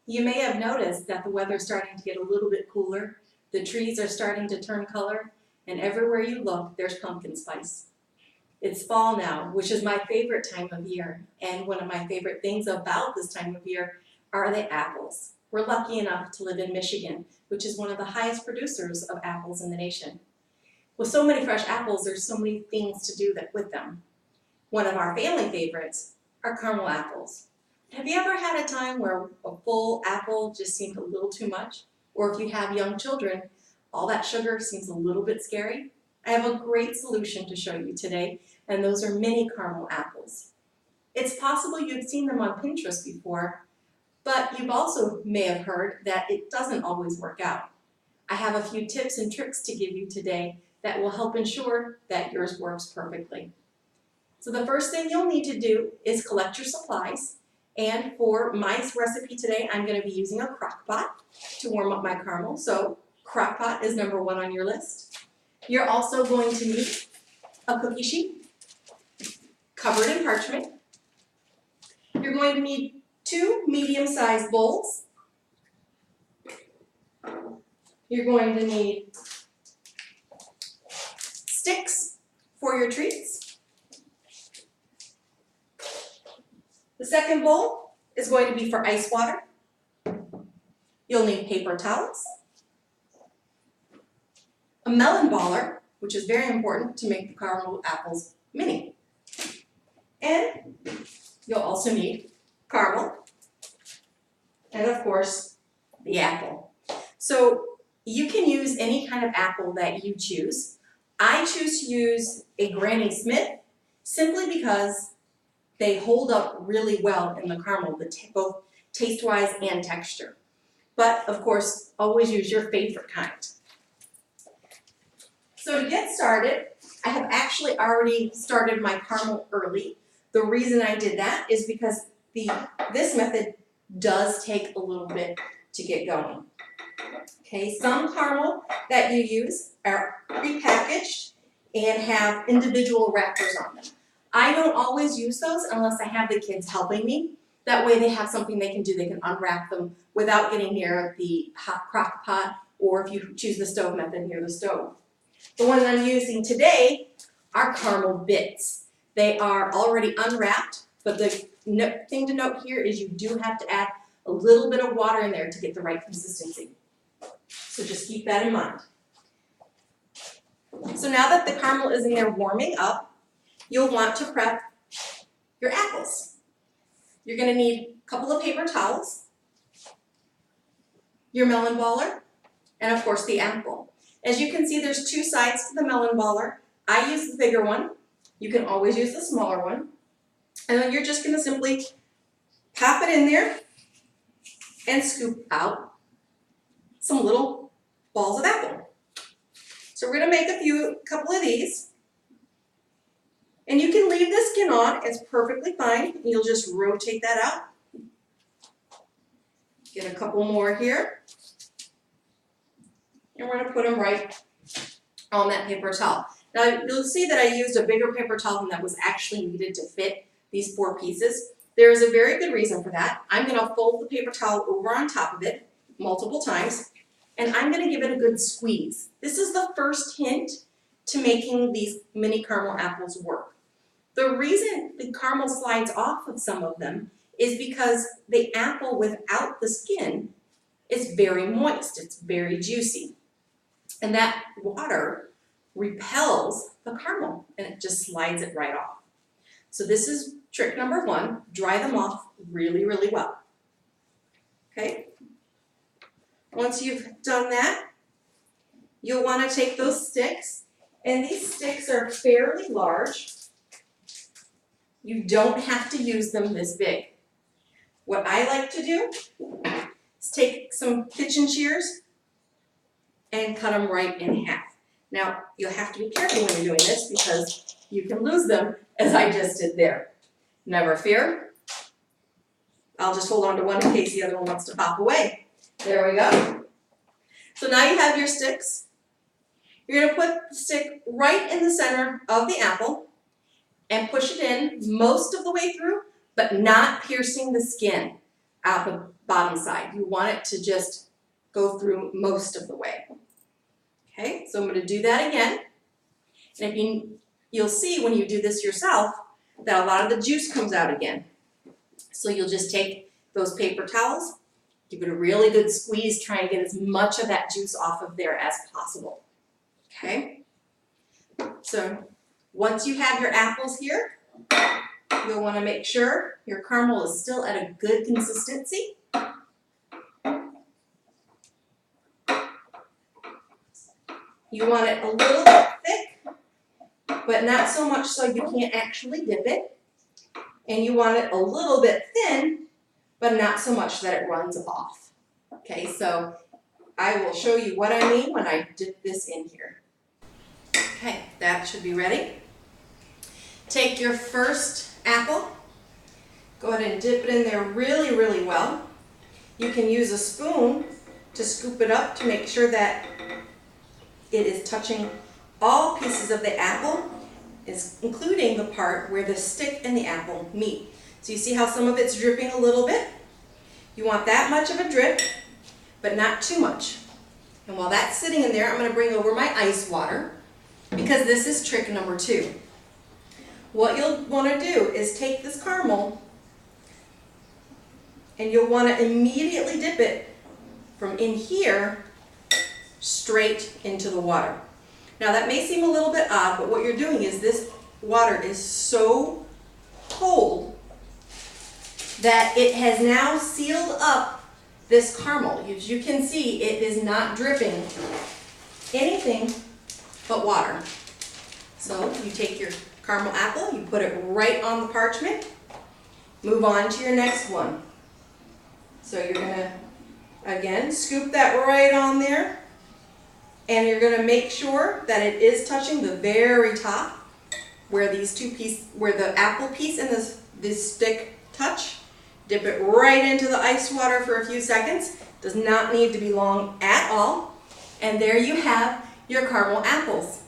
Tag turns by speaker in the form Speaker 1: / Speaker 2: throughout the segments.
Speaker 1: You may have noticed that the weather's starting to get a little bit cooler, the trees are starting to turn color, and everywhere you look, there's pumpkin spice. It's fall now, which is my favorite time of year, and one of my favorite things about this time of year are the apples. We're lucky enough to live in Michigan, which is one of the highest producers of apples in the nation. With so many fresh apples, there's so many things to do with them. One of our family favorites are caramel apples. Have you ever had a time where a full apple just seemed a little too much? Or if you have young children, all that sugar seems a little bit scary? I have a great solution to show you today, and those are mini caramel apples. It's possible you've seen them on Pinterest before, but you've also may have heard that it doesn't always work out. I have a few tips and tricks to give you today that will help ensure that yours works perfectly. So the first thing you'll need to do is collect your supplies. And for my recipe today, I'm going to be using a crock pot to warm up my caramel. So crock pot is number 1 on your list. You're also going to need a cookie sheet covered in parchment. You're going to need 2 medium-sized bowls. You're going to need sticks for your treats. The second bowl is going to be for ice water. You'll need paper towels, a melon baller, which is very important to make the caramel apples mini. And you'll also need caramel, and of course, the apple. So you can use any kind of apple that you choose. I choose to use a Granny Smith simply because they hold up really well in the caramel, both taste-wise and texture. But of course, always use your favorite kind. So to get started, I have actually already started my caramel early. The reason I did that is because this method does take a little bit to get going. Okay, some caramel that you use are prepackaged and have individual wrappers on them. I don't always use those unless I have the kids helping me. That way they have something they can do. They can unwrap them without getting near the hot crock pot, or if you choose the stove method, near the stove. The one I'm using today are caramel bits. They are already unwrapped, but the thing to note here is you do have to add a little bit of water in there to get the right consistency. So just keep that in mind. So now that the caramel is in there warming up, you'll want to prep your apples. You're going to need a couple of paper towels, your melon baller, and of course the apple. As you can see, there's 2 sides to the melon baller. I use the bigger one. You can always use the smaller one. And then you're just going to simply pop it in there and scoop out some little balls of apple. So we're going to make a couple of these. And you can leave the skin on, it's perfectly fine. You'll just rotate that out. Get a couple more here. And we're going to put them right on that paper towel. Now you'll see that I used a bigger paper towel than that was actually needed to fit these 4 pieces. There is a very good reason for that. I'm going to fold the paper towel over on top of it multiple times, and I'm going to give it a good squeeze. This is the first hint to making these mini caramel apples work. The reason the caramel slides off of some of them is because the apple without the skin is very moist, it's very juicy. And that water repels the caramel and it just slides it right off. So this is trick number 1, dry them off really, really well. Okay? Once you've done that, you'll want to take those sticks, and these sticks are fairly large. You don't have to use them this big. What I like to do is take some kitchen shears and cut them right in half. Now, you'll have to be careful when you're doing this because you can lose them, as I just did there. Never fear. I'll just hold on to one in case the other one wants to pop away. There we go. So now you have your sticks. You're going to put the stick right in the center of the apple and push it in most of the way through, but not piercing the skin. out the bottom side. You want it to just go through most of the way. Okay, so I'm going to do that again. And if you'll see when you do this yourself that a lot of the juice comes out again. So you'll just take those paper towels, give it a really good squeeze, try and get as much of that juice off of there as possible. Okay? So once you have your apples here, you'll want to make sure your caramel is still at a good consistency. You want it a little bit thick, but not so much so you can't actually dip it. And you want it a little bit thin, but not so much that it runs off. Okay, so I will show you what I mean when I dip this in here. Okay, that should be ready. Take your first apple, go ahead and dip it in there really, really well. You can use a spoon to scoop it up to make sure that it is touching all pieces of the apple, including the part where the stick and the apple meet. So you see how some of it's dripping a little bit? You want that much of a drip, but not too much. And while that's sitting in there, I'm going to bring over my ice water because this is trick number 2. What you'll want to do is take this caramel and you'll want to immediately dip it from in here straight into the water. Now that may seem a little bit odd, but what you're doing is this water is so cold that it has now sealed up this caramel. As you can see, it is not dripping anything but water. So you take your caramel apple, you put it right on the parchment, move on to your next one. So you're going to, again, scoop that right on there. And you're going to make sure that it is touching the very top where these two pieces, where the apple piece and this stick touch. Dip it right into the ice water for a few seconds. Does not need to be long at all. And there you have your caramel apples.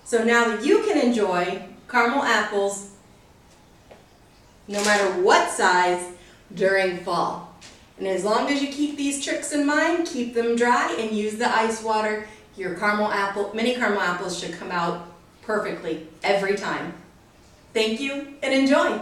Speaker 1: So now that you can enjoy caramel apples no matter what size during fall. And as long as you keep these tricks in mind, keep them dry and use the ice water, your mini caramel apples should come out perfectly every time. Thank you and enjoy.